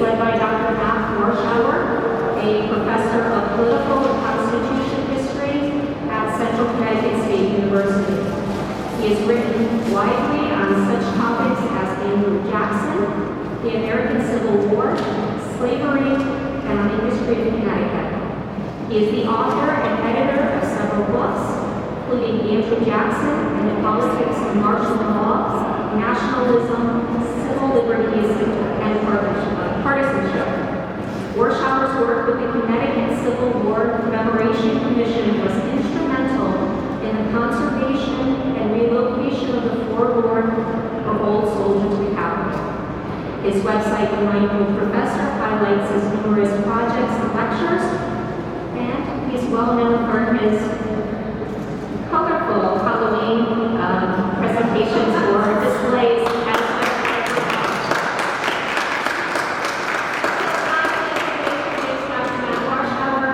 led by Dr. Warshauer, a professor of political and constitution history at Central Connecticut State University. He has written widely on such topics as Andrew Jackson, the American Civil War, slavery, and on the history of Connecticut. He is the author and editor of several books, including Andrew Jackson and the Politics of Martial Law, Nationalism, Civil Liberties, and Partisanship. Warshauer's work with the Connecticut Civil War Commemoration Commission was instrumental in the conservation and relocation of the forlorn or old soldier to the capital. His website, The Mindful Professor, highlights his numerous projects and lectures, and he's well known for his colorful Halloween presentations or displays at Warshauer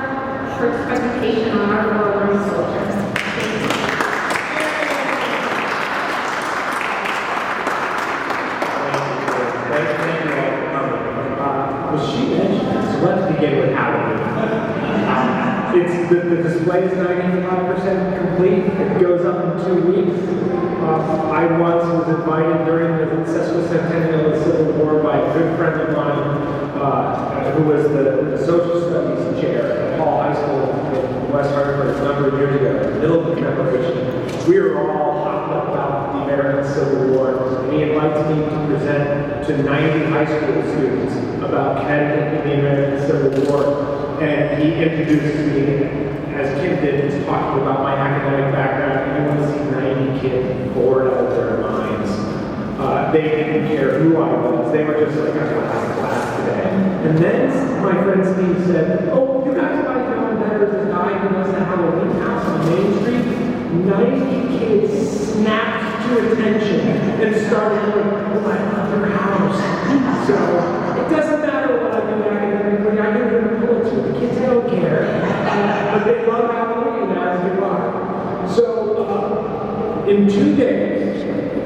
for his presentation on our Forlorn Soldier. She mentioned, so let's begin with Halloween. The display is 95% complete. It goes up in 2 weeks. I once was invited during the sesquicentennial of the Civil War by a good friend of mine who was the social studies chair at Hall High School in West Hartford a number of years ago, in the middle of the commemoration. We were all hopped up about the American Civil War, and he invites me to present to 90 high school students about Connecticut and the American Civil War. And he introduced me, as Kim did, to talking about my academic background. And you want to see 90 kids bored out of their minds. They didn't care who I was. They were just like, I'm going to have a class today. And then my friend Steve said, oh, you guys might know better than I who does the Halloween house on Main Street. 90 kids snapped to attention and started going, oh, I love your house. So it doesn't matter what I do academically. I give them a Pulitzer. The kids don't care. But they love Halloween as you are. So in 2 days,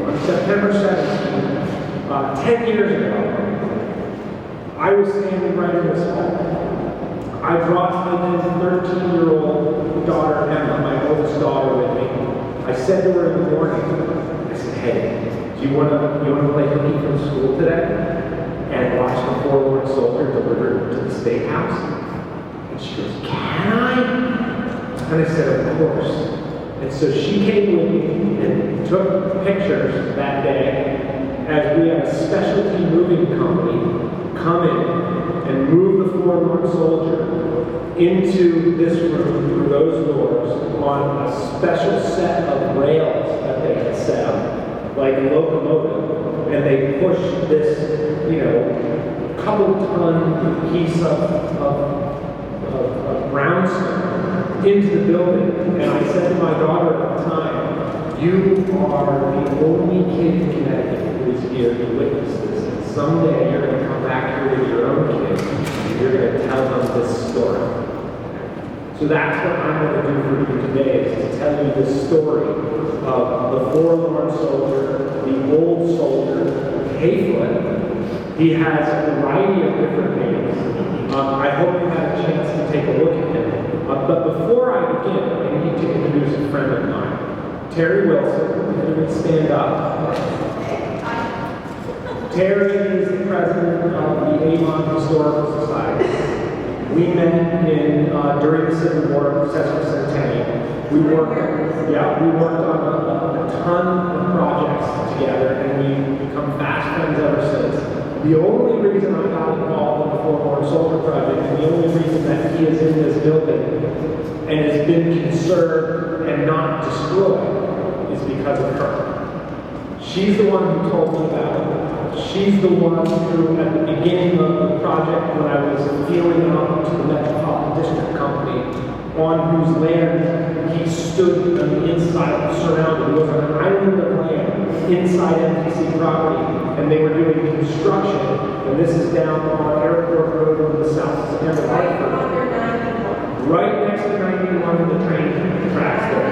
on September 17th, 10 years ago, I was standing right in this hall. I brought my then 13-year-old daughter, Emma, my oldest daughter, with me. I said to her in the morning, I said, hey, do you want to play hooky from school today? And watch the Forlorn Soldier delivered to the State House? And she goes, can I? And I said, of course. And so she came with me and took pictures that day as we had a specialty moving company come in and move the Forlorn Soldier into this room through those doors on a special set of rails that they had set up, like a locomotive. And they pushed this, couple-ton piece of brownstone into the building. And I said to my daughter at the time, you are the only kid in Connecticut who is here to witness this. And someday you're going to come back here with your own kids, and you're going to tell them this story. So that's what I'm going to do for you today, is to tell you the story of the Forlorn Soldier, the old soldier, Hayfoot. He has a variety of different names. I hope you had a chance to take a look at him. But before I begin, I need to introduce a friend of mine, Terry Wilson. If you would stand up. Terry is the president of the Avon Historical Society. We met during the Civil War sesquicentennial. We worked on a ton of projects together, and we've become fast friends ever since. The only reason I got involved in the Forlorn Soldier project, and the only reason that he is in this building and has been conserved and not destroyed, is because of her. She's the one who told me about it. She's the one who, at the beginning of the project, when I was feeling out to the Metropolitan District Company, on whose land he stood on the inside, surrounded. It was on an island of land inside MTC property, and they were doing construction. And this is down on Airport Road on the south end of Hartford. Right next to 91 in the train tracks there.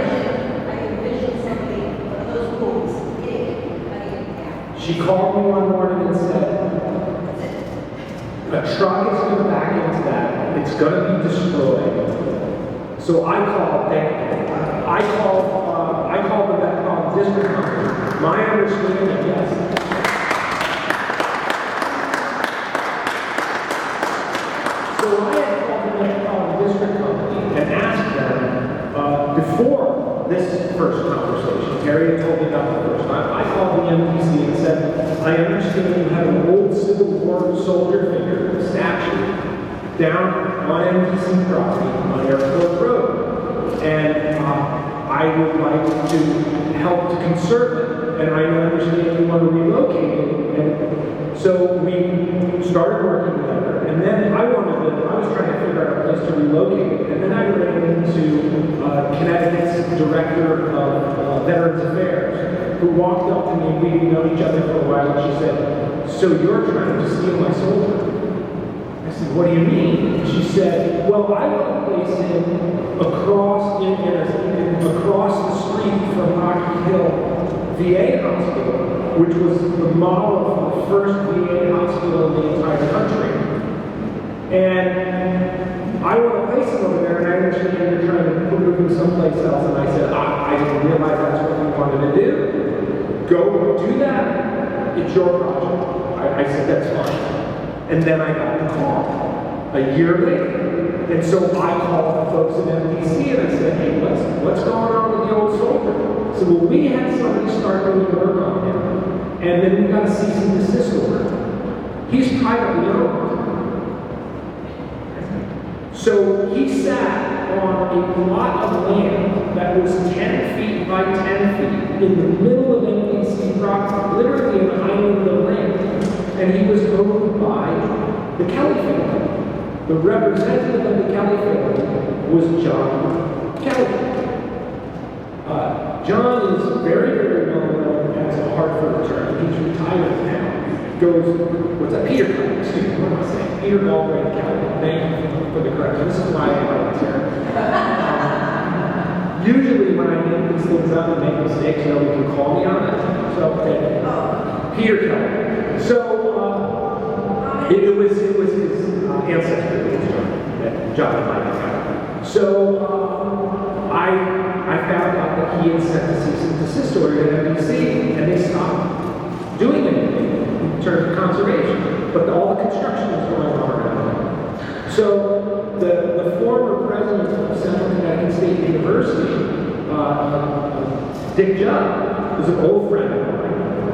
She called me one morning and said, a truck is going to back into that. It's going to be destroyed. So I called the Metropolitan District Company. My understanding, yes. So I had called the Metropolitan District Company and asked them before this first conversation. Terry had told me about the first time. I called the MPC and said, I understand you have an old Civil War soldier figure, statue, down on MPC property on Airport Road. And I would like to help to conserve it. And I understand you want to relocate it. And so we started working together. And then I was trying to figure out a place to relocate it. And then I ran into Connecticut's Director of Veterans Affairs, who walked up to me, and we didn't know each other for a while, and she said, so you're trying to steal my soldier? I said, what do you mean? And she said, well, I want to place him across the street from Rocky Hill VA Hospital, which was the model for the first VA hospital in the entire country. And I want to place him over there, and I understand you're trying to move him someplace else. And I said, I didn't realize that's what you wanted to do. Go do that. It's your project. I said, that's fine. And then I got the call a year later. And so I called the folks at MPC and I said, hey, what's going on with the old soldier? So well, we had somebody start doing work on him. And then we got a cease and desist order. He's privately owned. So he sat on a plot of land that was 10 feet by 10 feet in the middle of MPC property, literally an island of land. And he was owned by the Kelly family. The representative of the Kelly family was John Kelly. John is very, very well known as a Hartford attorney. He's retired now. What's that? Peter Kelly, excuse me, what am I saying? Peter Galbraith Kelly. Thank you for the correction. This is why I write here. Usually when I make these things up and make mistakes, nobody can call me on it. So, okay. Peter Kelly. So, it was his ancestor, John Kelly. So, I found out that he had sent a cease and desist order to NBC, and they stopped doing anything in terms of conservation. But all the construction was going on around there. So, the former president of Central Connecticut State University, Dick Judd, was an old friend of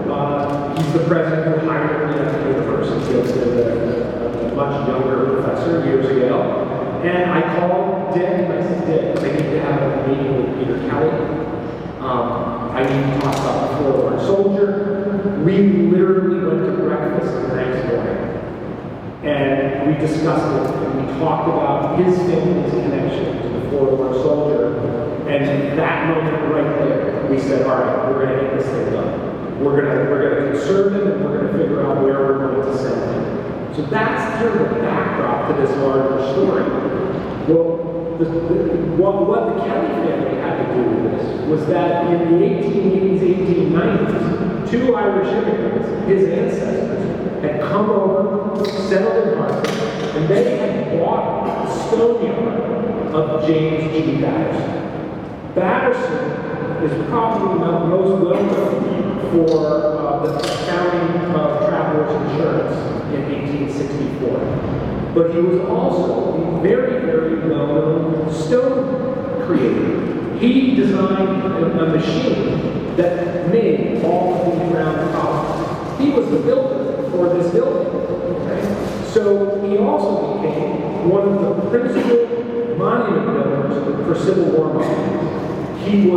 mine. He's the president who hired me at the university. He was a much younger professor years ago. And I called Dick and I said, Dick, I need to have a meeting with Peter Kelly. I need to talk about the Forlorn Soldier. We literally went to breakfast the next morning. And we discussed it, and we talked about his family's connection to the Forlorn Soldier. And that moment right there, we said, all right, we're going to get this thing done. We're going to conserve it, and we're going to figure out where we're going to send it. So that's sort of the backdrop to this larger story. Well, what the Kelly family had to do with this was that in the 1880s, 1890s, two Irish immigrants, his ancestors, had come over, settled in Hartford, and they had bought the stone yard of James G. Batterson. Batterson is probably not most well known for the founding of Travelers Insurance in 1864. But he was also a very, very well-known stone creator. He designed a machine that made all of these round columns. He was the builder for this building. Okay? So he also became one of the principal monument builders for Civil War monuments. He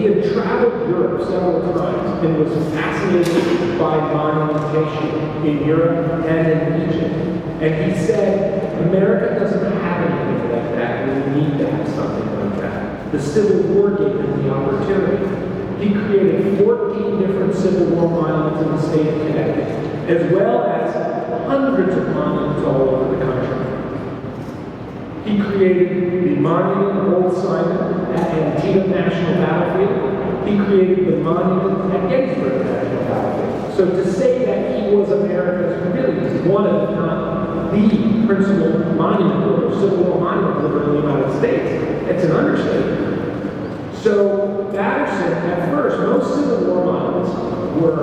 had traveled Europe several times and was fascinated by monumentation in Europe and in Egypt. And he said, America doesn't have anything like that, and we need to have something like that. The Civil War gave him the opportunity. He created 14 different Civil War monuments in the state of Connecticut, as well as hundreds of monuments all over the country. He created the monument of Old Simon at Antietam National Battlefield. He created the monument at Gettysburg National Battlefield. So to say that he was America's, really one of, if not the first Civil War monument delivered in the United States. It's an understatement. So Batterson, at first, most Civil War monuments were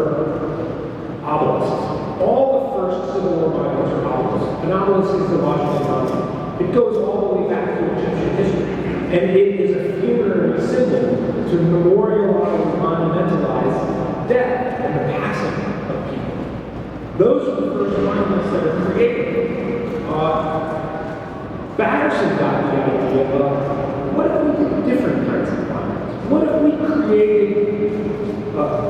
obelisks. All the first Civil War monuments are obelisks. An obelisk is the Washington Monument. It goes all the way back to Egyptian history. And it is a funerary symbol to memorialize and monumentalize death and the passing of people. Those are the first monuments that are created. Batterson got the idea of, what if we did different kinds of monuments? What if we created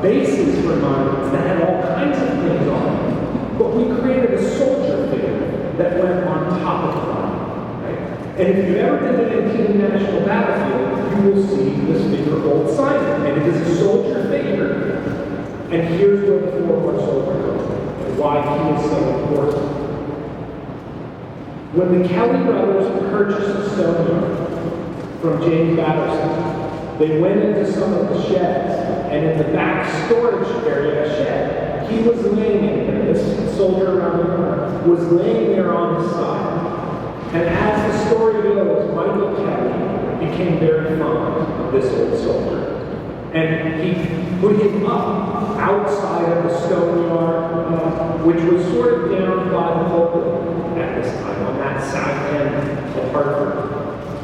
bases for monuments that had all kinds of things on them, but we created a soldier figure that went on top of the monument, right? And if you ever visited the King National Battlefield, you will see this figure, Old Simon, and it is a soldier figure. And here's where the Forlorn Soldier comes in, and why he is so important. When the Kelly brothers purchased the stone yard from James Batterson, they went into some of the sheds, and in the back storage area, a shed, he was laying in there, this soldier around the corner, was laying there on his side. And as the story goes, Michael Kelly became very fond of this old soldier. And he put him up outside of the stone yard, which was sort of down by the pulpit at this time, on that south end of Hartford.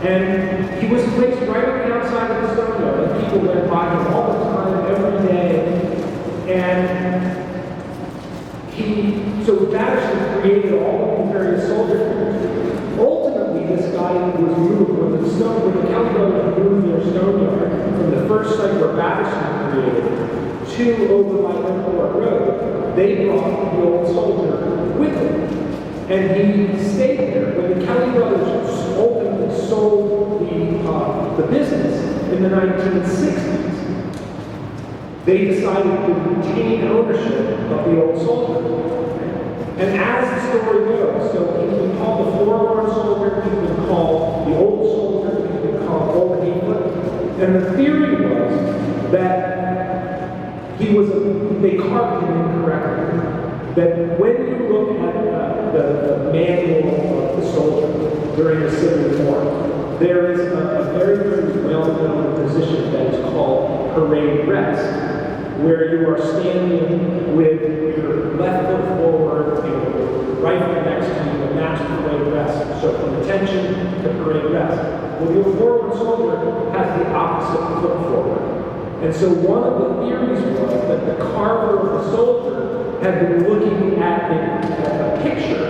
And he was placed right on the outside of the stone yard, and people went by him all the time, every day. And so Batterson created all of these various soldier figures. Ultimately, this guy was moved when the Kelly brothers moved their stone yard from the first site where Batterson created to over by Airport Road. They brought the old soldier with them. And he stayed there. When the Kelly brothers ultimately sold the business in the 1960s, they decided to retain ownership of the old soldier. And as the story goes, so he's been called the Forlorn Soldier, he's been called the Old Soldier, he's been called Old Hayfoot. And the theory was that they carved him incorrectly. That when you look at the manual of the soldier during the Civil War, there is a very, very well-known position that is called parade rest, where you are standing with your left foot forward, your right foot next to you, and that's parade rest. So from attention to parade rest. Well, your Forlorn Soldier has the opposite foot forward. And so one of the theories was that the carver of the soldier had been looking at a picture,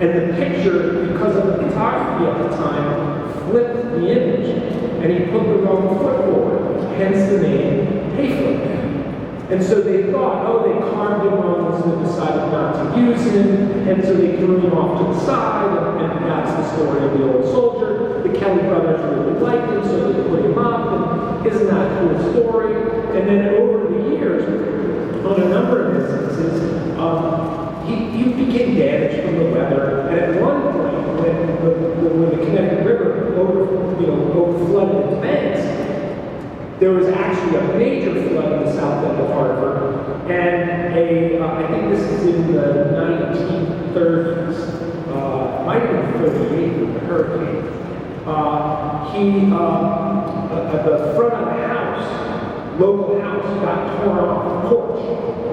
and the picture, because of the photography at the time, flipped the image, and he put the wrong foot forward, hence the name Hayfoot. And so they thought, oh, they carved him wrong, so they decided not to use him, and so they threw him off to the side, and that's the story of the old soldier. The Kelly brothers really liked him, so they put him up, and isn't that a cool story? And then over the years, on a number of instances, he became damaged from the weather, and at one point, when the Connecticut River overflooded its banks, there was actually a major flood in the south end of Hartford, and I think this is in the 1930s, might have been 38 with the hurricane. At the front of the house, local house, got torn off the porch,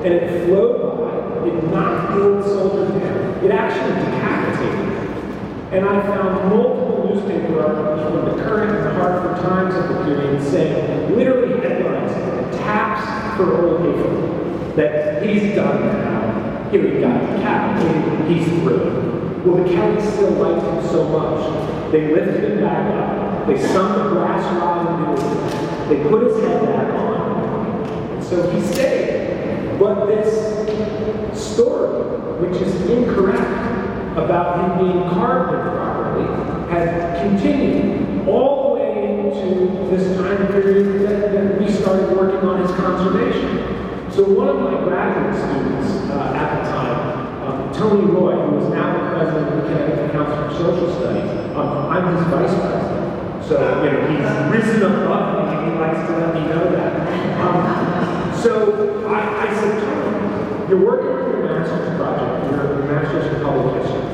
and it flowed by, it knocked the old soldier down. It actually decapitated him. And I found multiple newspaper articles from the Current and the Hartford Times at the period saying, literally headlines, taps for old Hayfoot, that he's done now. Here he got decapitated, he's through. Well, the Kellys still liked him so much, they lifted him back up, they sunk a brass rod into his head, they put his head back on, and so he stayed. But this story, which is incorrect, about him being carved improperly, had continued all the way into this time period that we started working on his conservation. So one of my graduate students at the time, Tony Roy, who is now the president of the Connecticut Council for Social Studies, I'm his vice president. So he's risen above me, and he likes to let me know that. So I said, Tony, you're working on your master's project, your master's in public history.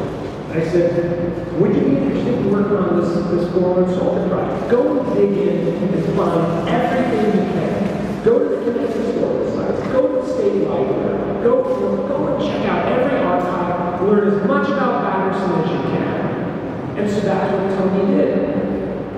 I said, would you be interested in working on this Forlorn Soldier project? Go dig in and find everything you can. Go to the Connecticut Historical Sites, go to the State Library, go and check out every archive, learn as much about Patterson as you can. And so that's what Tony did.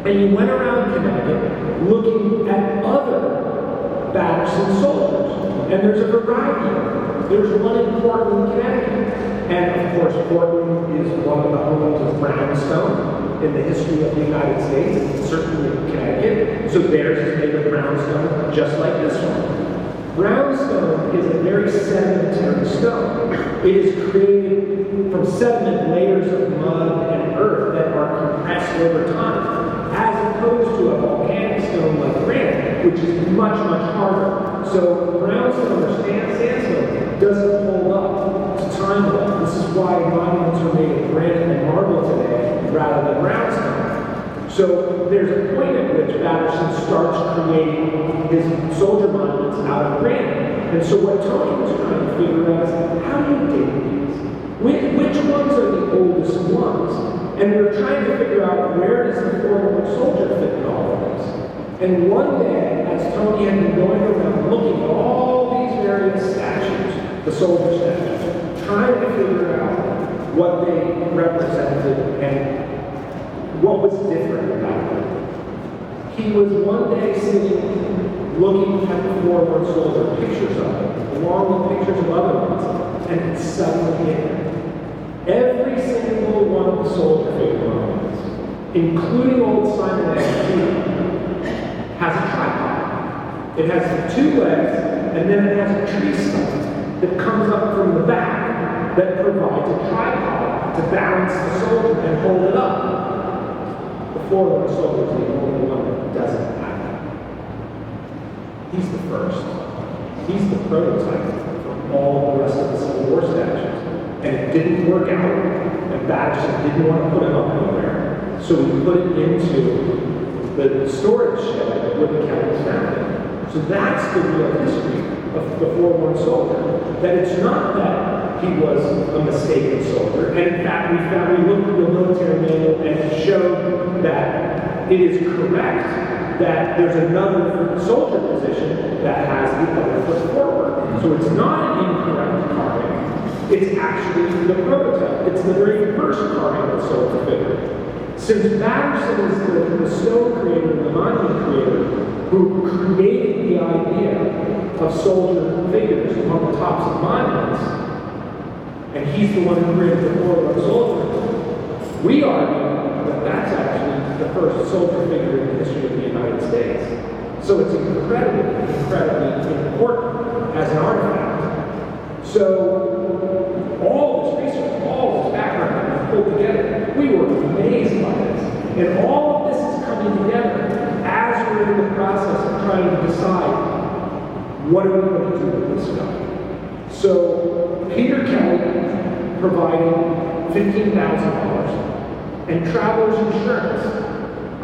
And he went around Connecticut looking at other Patterson soldiers. And there's a variety of them. There's one in Portland, Connecticut. And of course, Portland is one of the homes of brownstone in the history of the United States, and certainly in Connecticut. So theirs is made of brownstone, just like this one. Brownstone is a very sedimentary stone. It is created from sediment layers of mud and earth that are compressed over time, as opposed to a volcanic stone like granite, which is much, much harder. So brownstone or sandstone doesn't hold up to time well. This is why monuments are made of granite and marble today rather than brownstone. So there's a point at which Patterson starts creating his soldier monuments out of granite. And so what Tony was trying to figure out is, how do you date these? Which ones are the oldest ones? And we were trying to figure out, where does the Forlorn Soldier fit in all of this? And one day, as Tony had been going around looking at all these various statues, the soldier statues, trying to figure out what they represented and what was different about them, he was one day sitting looking at the Forlorn Soldier, pictures of them, along with pictures of other ones, and it suddenly hit him. Every single one of the soldier figure monuments, including old Simon X, has a tripod. It has two legs, and then it has a tree stump that comes up from the back that provides a tripod to balance the soldier and hold it up. The Forlorn Soldier is the only one that doesn't have that. He's the first. He's the prototype for all the rest of the Civil War statues. And it didn't work out, and Patterson didn't want to put it up anywhere. So we put it into the storage shed where the kettles found it. So that's the real history of the Forlorn Soldier. That it's not that he was a mistaken soldier. And in fact, we looked at the military manual and it showed that it is correct that there's another soldier position that has the other foot forward. So it's not an incorrect carving. It's actually the prototype. It's the very first carving of the soldier figure. Since Patterson is the stone creator, the monument creator, who created the idea of soldier figures on the tops of monuments, and he's the one who created the Forlorn Soldier, we argue that that's actually the first soldier figure in the history of the United States. So it's incredibly, incredibly important as an artifact. So all this research, all this background pulled together, we were amazed by this. And all of this is coming together as we're in the process of trying to decide, what are we going to do with this guy? So Peter Kelly provided $15,000 and Travelers Insurance.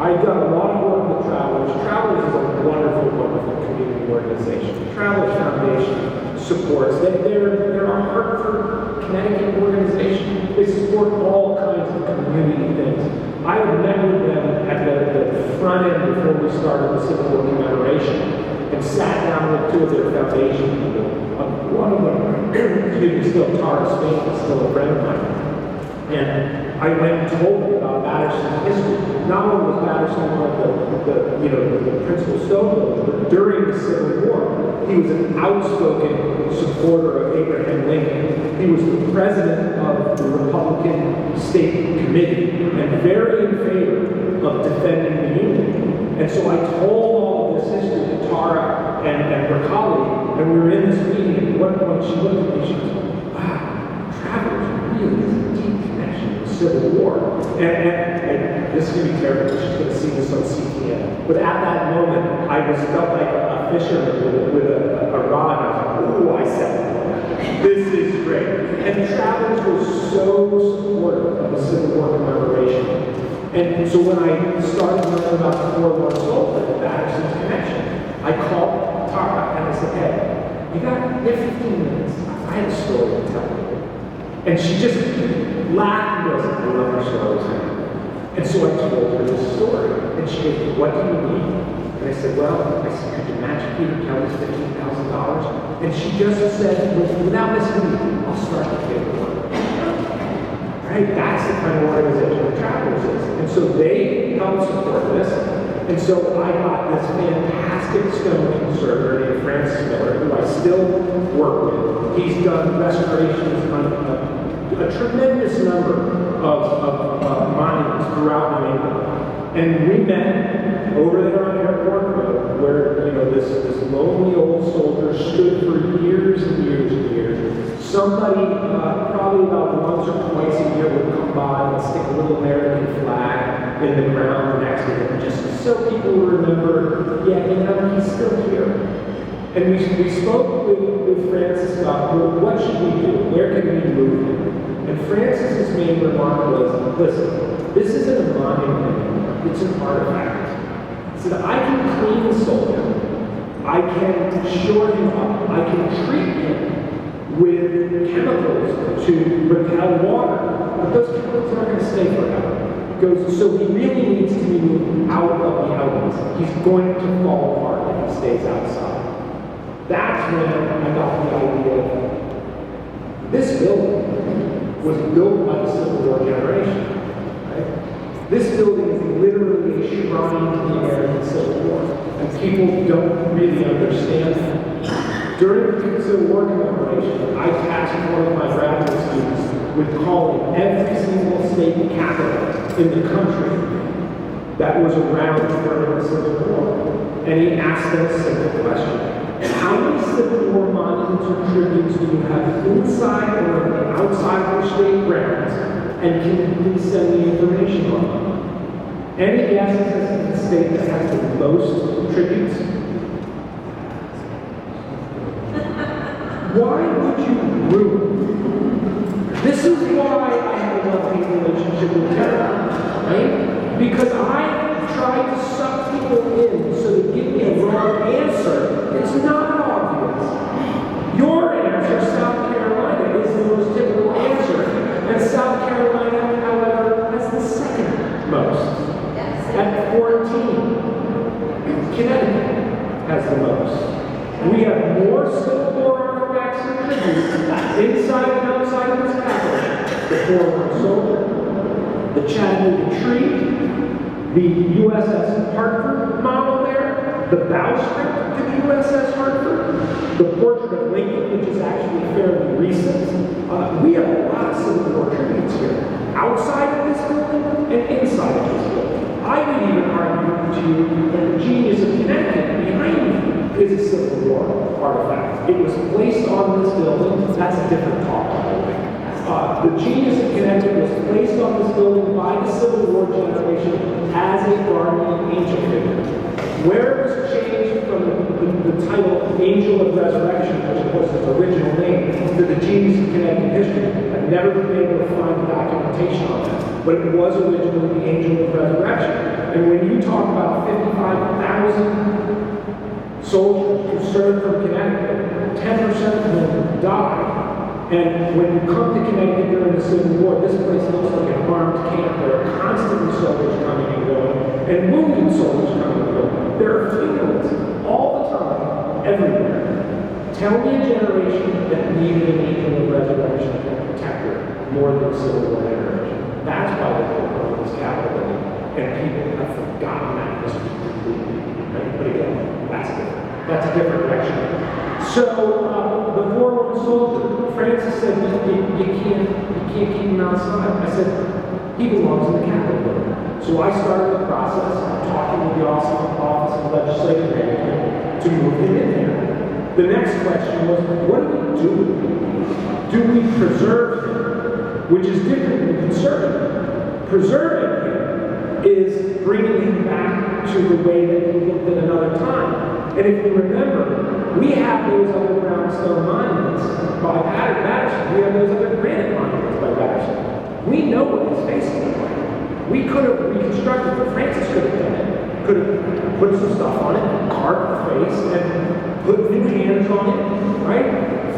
I've done a lot of work with Travelers. Travelers is a wonderful, wonderful community organization. The Travelers Foundation supports that. They're a Hartford, Connecticut organization. They support all kinds of community things. I had met with them at the front end before we started the Civil War commemoration and sat down with two of their foundation people. One of them, excuse me, still Tara Spain, is still a friend of mine. And I went and told them about Patterson's history. Not only was Patterson one of the principal stonebuilders, but during the Civil War, he was an outspoken supporter of Abraham Lincoln. He was the president of the Republican State Committee and very in favor of defending the Union. And so I told all of this history to Tara and her colleague, and we were in this meeting, and at one point she looked at me, she goes, wow, Travelers really is a deep connection to the Civil War. And this is going to be terrible, she's going to see this on CTN. But at that moment, I felt like a fisherman with a rod, and I was like, ooh, I said it. This is great. And Travelers was so supportive of the Civil War commemoration. And so when I started learning about the Forlorn Soldier, Patterson's connection, I called Tara and I said, hey, you have 15 minutes. I have a story to tell you. And she just laughed and goes, I love her stories. And so I told her this story. And she goes, what do you mean? And I said, well, could you match Peter Kelly's $15,000? And she just said, without missing a beat, I'll start the paperwork. Right? That's the kind of organization the Travelers is. And so they helped support this. And so I got this fantastic stone conservator named Francis Miller, who I still work with. He's done restorations on a tremendous number of monuments throughout New England. And we met over there on Airport Road, where this lonely old soldier stood for years and years and years. Somebody, probably about once or twice a year, would come by and stick a little American flag in the ground next to him, just so people would remember, yeah, he's still here. And we spoke with Francis about, well, what should we do? Where can we move him? And Francis's main remark was, listen, this isn't a monument, it's an artifact. He said, I can clean the soldier, I can shore him up, I can treat him with chemicals to repel water, but those chemicals aren't going to stay forever. So he really needs to be moved out of the elements. He's going to fall apart if he stays outside. That's when I got the idea of this building was built by the Civil War generation. Right? This building is literally a shrine to the American Civil War, and people don't really understand that. During the Civil War commemoration, I tasked one of my graduate students with calling every single state capital in the country that was around during the Civil War. And he asked them a simple question. How many Civil War monuments or tributes do you have inside or on the outside of your state grounds? And can you please send me information on them? Any guesses as to the state that has the most tributes? Why would you ruin? This is why I have a love-hate relationship with terror, right? Because I try to suck people in so they give me a wrong answer. It's not obvious. Your answer, South Carolina, is the most typical answer. And South Carolina, however, has the second most. At 14. Connecticut has the most. We have more Civil War artifacts and tributes inside and outside of this capital. The Forlorn Soldier, the Chattanooga Tree, the USS Hartford model there, the bowsprit to the USS Hartford, the portrait of Lincoln, which is actually fairly recent. We have a lot of Civil War tributes here, outside of this building and inside of this building. I would even argue to you that the genius of Connecticut behind me is a Civil War artifact. It was placed on this building. That's a different talk, I think. The genius of Connecticut was placed on this building by the Civil War generation as a guardian angel figure. Where it was changed from the title Angel of Resurrection, which was its original name, to the genius of Connecticut history, I've never been able to find documentation on that. But it was originally the Angel of Resurrection. And when you talk about 55,000 soldiers who served from Connecticut, 10% of them died. And when you come to Connecticut during the Civil War, this place looks like an armed camp. There are constantly soldiers coming and going, and wounded soldiers coming and going. There are funerals all the time, everywhere. Tell me a generation that needed an angel of resurrection and protector more than the Civil War generation. That's why they put on this Capitol building, and people have forgotten that history completely. Right? But again, that's a different direction. So the Forlorn Soldier, Francis said, you can't keep him outside. I said, he belongs in the Capitol building. So I started the process of talking with the Office of Legislative Management to move him in there. The next question was, what do we do with him? Do we preserve him? Which is different than conserving him. Preserving him is bringing him back to the way that he looked at another time. And if you remember, we have those other brownstone monuments by Patterson. We have those other granite monuments by Patterson. We know what his face looked like. We could have reconstructed what Francis could have done it. Could have put some stuff on it, carved the face, and put new hands on it, right?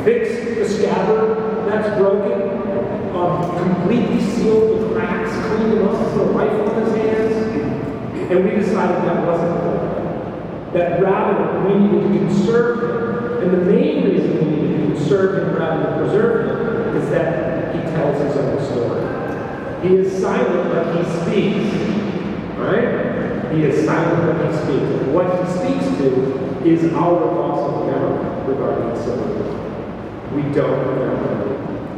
Fix the scabbard that's broken. completely sealed the cracks, cleaned them up, put a rifle in his hands, and we decided that wasn't good. That rather, we needed to conserve him. And the main reason we needed to conserve him rather than preserve him is that he tells his own story. He is silent, but he speaks. Right? He is silent, but he speaks. And what he speaks to is our loss of memory regarding the Civil War. We don't remember.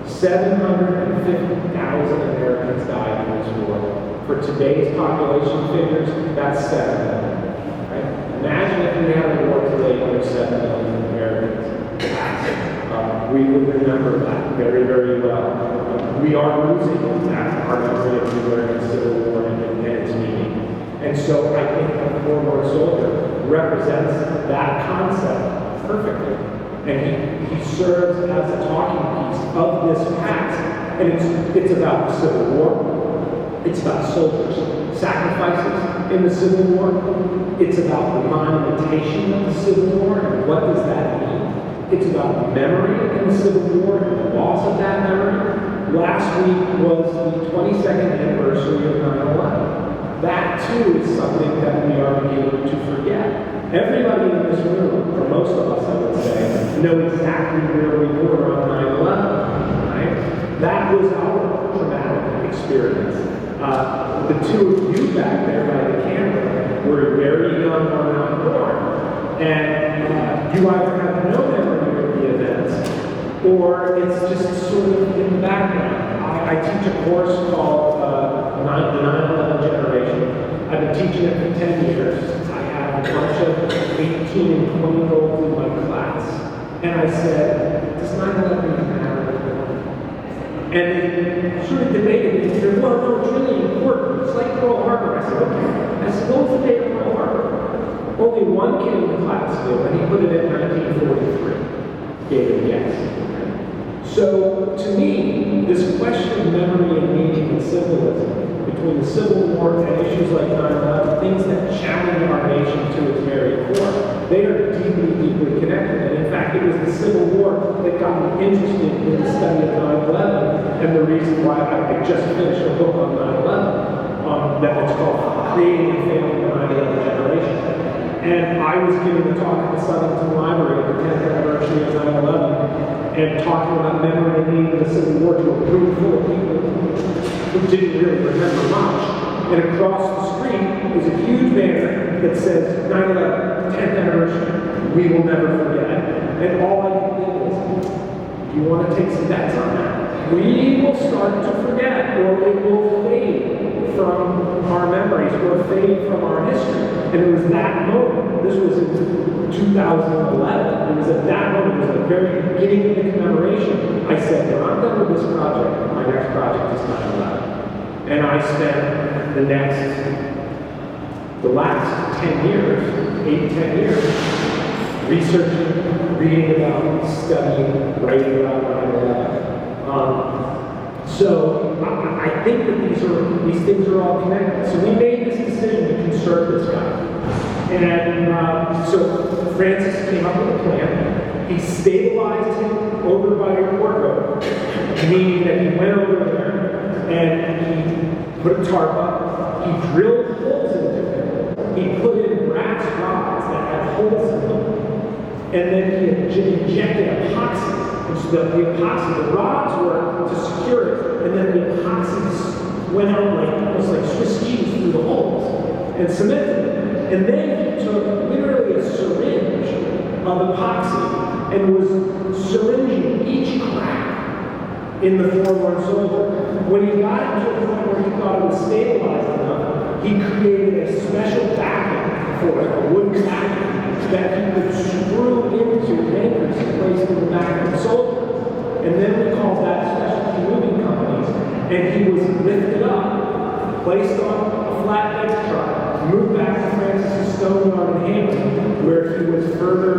750,000 Americans died in this war. For today's population figures, that's 7 million. Right? Imagine if we had a war today where 7 million Americans. We would remember that very, very well. We are losing that, our memory of the American Civil War and its meaning. And so I think the Forlorn Soldier represents that concept perfectly. And he serves as a talking piece of this past. And it's about the Civil War. It's about soldiers' sacrifices in the Civil War. It's about the monumentation of the Civil War and what does that mean. It's about memory in the Civil War and the loss of that memory. Last week was the 22nd anniversary of 9/11. That too is something that we are beginning to forget. Everybody in this room, or most of us I would say, know exactly where we were on 9/11, right? That was our traumatic experience. The two of you back there by the camera were very young or not born. And you either have no memory of the events, or it's just sort of in the background. I teach a course called the 9/11 Generation. I've been teaching it for 10 years. I have a bunch of 18 and 20-year-olds in my class. And I said, does 9/11 even matter? And they sort of debated it. They said, well, no, it's really important. It's like Pearl Harbor. I said, okay. I said, what was the date of Pearl Harbor? Only one kid in the class knew, and he put it in 1943. Gave it a yes. So, to me, this question of memory and meaning and symbolism between the Civil War and issues like 9/11, things that challenge our nation to its very core, they are deeply, deeply connected. And in fact, it was the Civil War that got me interested in the study of 9/11, and the reason why I just finished a book on 9/11 that was called Creating and Failing the 9/11 Generation. And I was giving a talk at the Southington Library at the 10th anniversary of 9/11, and talking about memory and meaning of the Civil War to a room full of people who didn't really remember much. And across the street was a huge banner that says 9/11, 10th anniversary, we will never forget. And all I could think was, do you want to take some bets on that? We will start to forget, or it will fade from our memories, or fade from our history. And it was that moment, this was in 2011, it was at that moment, it was at the very beginning of the commemoration, I said, when I'm done with this project, my next project is 9/11. And I spent the last 10 years, 8-10 years, researching, reading about, studying, writing about 9/11. So I think that these things are all connected. So we made this decision to conserve this guy. And so Francis came up with a plan. He stabilized him over by Airport Road, meaning that he went over there and he put a tarp up. He drilled holes into him. He put in brass rods that had holes in them. And then he injected epoxy. And so that the epoxy, the rods were to secure it. And then the epoxy went out almost like Swiss cheese through the holes and cemented it. And then he took literally a syringe of epoxy and was syringing each crack in the Forlorn Soldier. When he got to the point where he thought it was stabilized enough, he created a special backing for it, a wooden backing, that he could screw into anchors placed in the back of the soldier. And then we called that specialty moving companies, and he was lifted up, placed on a flatbed truck, moved back to Francis' stone yard in Hampton, where he was further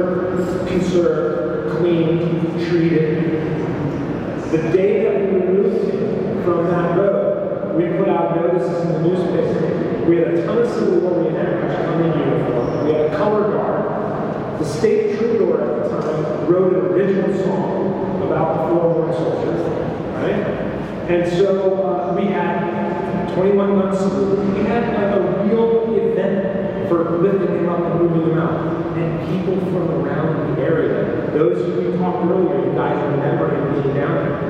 conserved, cleaned, treated. The day that we removed him from that road, we put out notices in the newspaper. We had a ton of Civil War reenactors come in uniform. We had a color guard. The state troubadour at the time wrote an original song about the Forlorn Soldier, right? And so we had 21 months. We had like a real event for lifting him up and moving him out. And people from around the area, those who we talked earlier, you guys remember him being down there.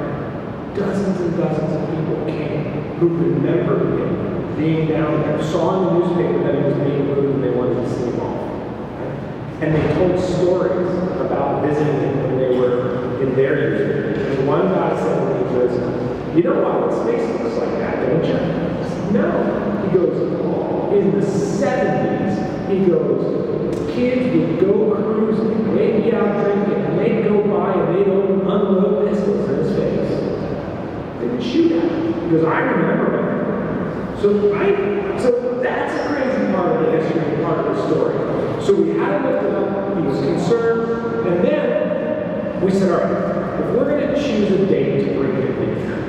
Dozens and dozens of people came who remembered him being down there, saw in the newspaper that he was being moved and they wanted to see him off. And they told stories about visiting him when they were in their years. And one guy said to me, he goes, "You know why his face looks like that, don't you?" I said, "No." He goes, "In the 70s, he goes, kids would go cruising, they'd be out drinking, and they'd go by and they'd unload pistols in his face. They would shoot at him." He goes, "I remember it." So that's a crazy part of the history, part of the story. So we had to lift it up, he was concerned, and then we said, all right, if we're going to choose a date to bring him in here,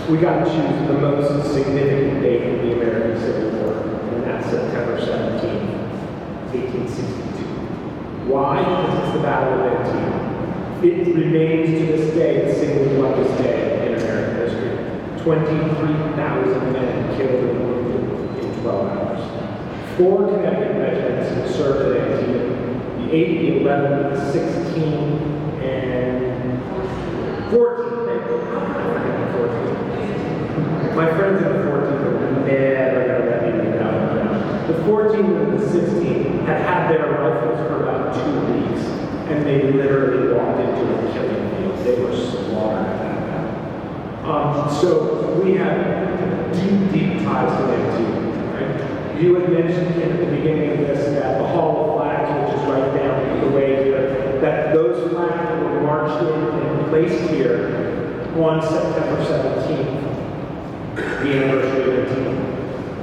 we got to choose the most significant date in the American Civil War, and that's September 17th, 1862. Why? Because it's the Battle of Antietam. It remains to this day the single largest day in American history. 23,000 men killed and wounded in 12 hours. 4 Connecticut regiments served at Antietam. The 8th, the 11th, the 16th, and 14th. How can I forget the 14th? My friends in the 14th are never going to let me read that one down. The 14th and the 16th had their rifles for about 2 weeks, and they literally walked into a killing field. They were slaughtered at that battle. So we have deep, deep ties to Antietam, right? You had mentioned at the beginning of this that the Hall of Flags, which is right down the way here, that those flags were marched in and placed here on September 17th, the anniversary of Antietam.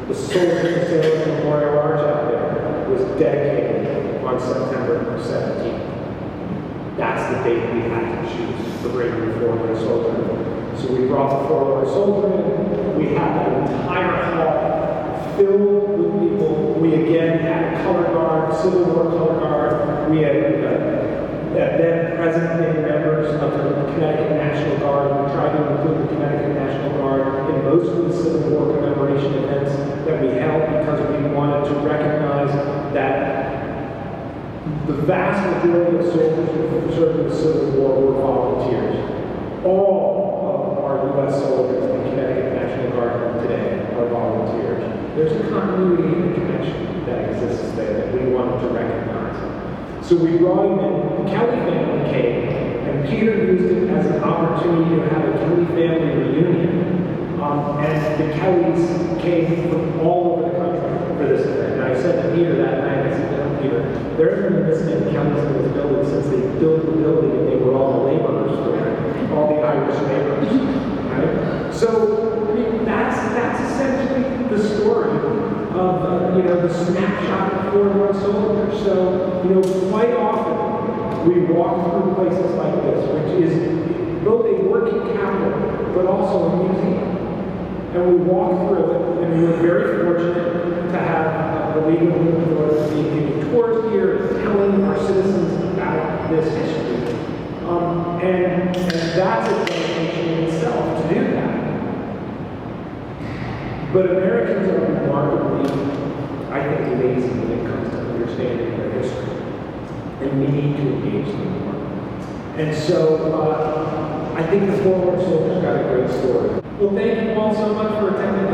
The Soldiers and Sailors Memorial Arch out there was dedicated on September 17th. That's the date we had to choose for bringing the Forlorn Soldier. So we brought the Forlorn Soldier in. We had that entire hall filled with people. We again had a color guard, Civil War color guard. We had then present-day members of the Connecticut National Guard. We tried to include the Connecticut National Guard in most of the Civil War commemoration events that we held because we wanted to recognize that the vast majority of soldiers who served in the Civil War were volunteers. All of our U.S. soldiers in the Connecticut National Guard today are volunteers. There's a continuity and connection that exists there that we wanted to recognize. So we brought him in. The Kelly family came, and Peter used it as an opportunity to have a Kelly family reunion. And the Kellys came from all over the country for this event. And I said to Peter that night, I said, "No, Peter, there hasn't been this many Kellys in this building since they built the building and they were all the laborers for it, all the Irish laborers." Right? So, I mean, that's essentially the story of, the snapshot of Forlorn Soldier. So, quite often we walk through places like this, which is both a working capital, but also a museum. And we walk through it, and we were very fortunate to have the League of Women Voters giving tours here, telling our citizens about this history. And that's a dedication in itself to do that. But Americans are remarkably, I think, lazy when it comes to understanding their history. And we need to engage them more. And so I think the Forlorn Soldier's got a great story. Well, thank you all so much for attending